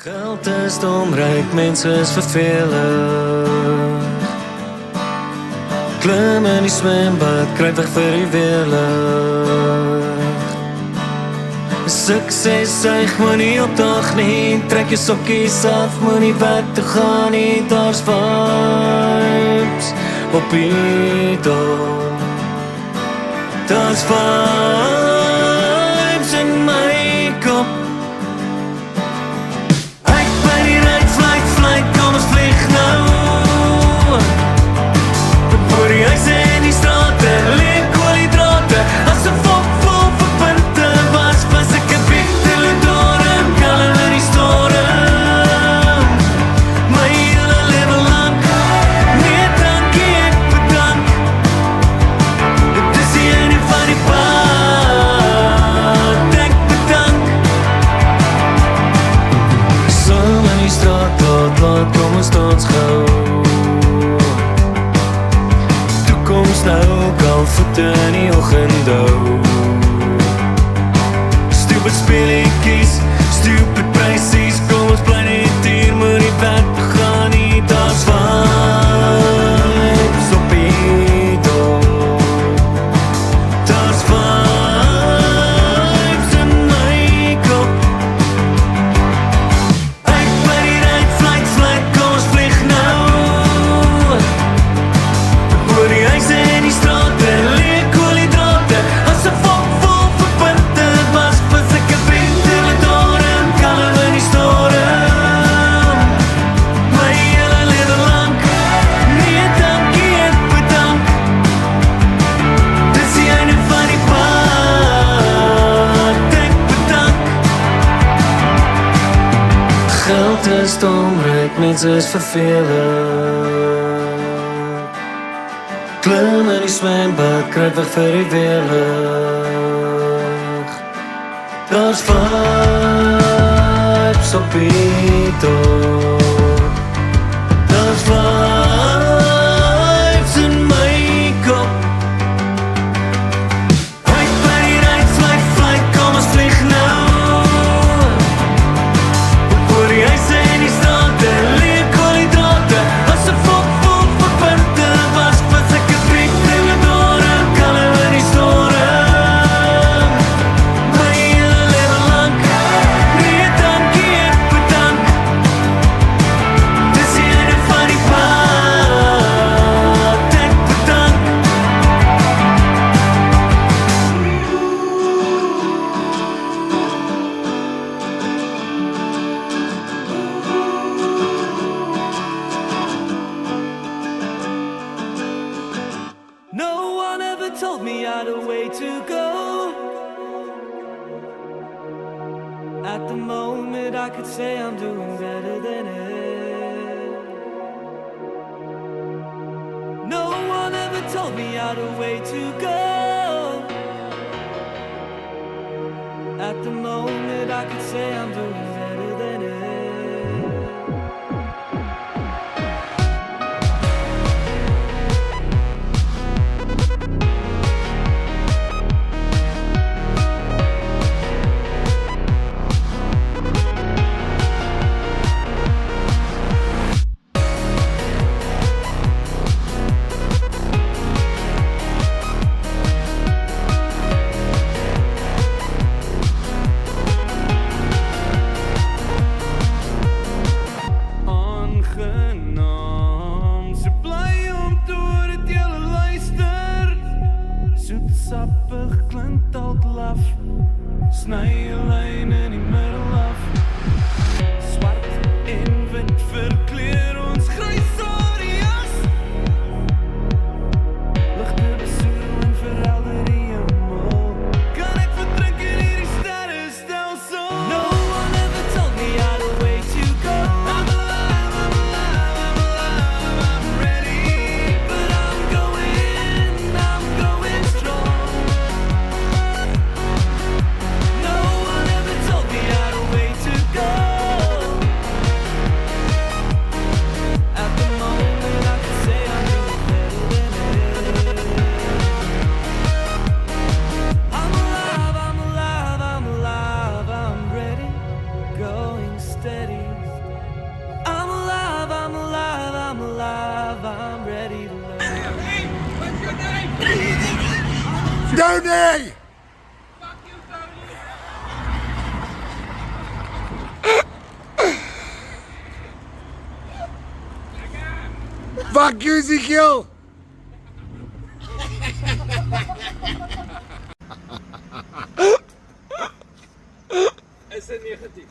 Geld is dom, ryk mense is vervelig. Klim in die swembad, kruip weg vir die weerlig. Sukses suig, moenie opdag nie. Trek jou sokkies af, moenie werk toe gaan nie. Daar's vibes op die dom. Daar's vibes in my kop. Kom ons vlieg nou. Voor die huise en die strate, leeg koolhydrate. As 'n volk vol verpunte was ek 'n bietele dorm, kalm in die storm. My hele lewe lang, nee dankie, ek bedank. Dit is die einde van die pad, ek bedank. Saam in die straat, laat kom ons dans gou. Toekoms nou, al voete in die oggenddou. Stupid speletjies, stupid prysies. Kom ons bly net hier, moenie werk toe gaan nie. Daar's vibes op die dom. Daar's vibes in my kop. Geld is dom, ryk mense is vervelig. Klim in die swembad, kruip weg vir die weerlig. Daar's vibes op die dom. Daar's vibes in my kop. Kom ons vlieg nou. No one ever told me I had a way to go. At the moment I could say I'm doing better than it. No one ever told me I had a way to go. At the moment I could say I'm doing better than it. Tony! Fuck you, Ezekiel! Is het negatief?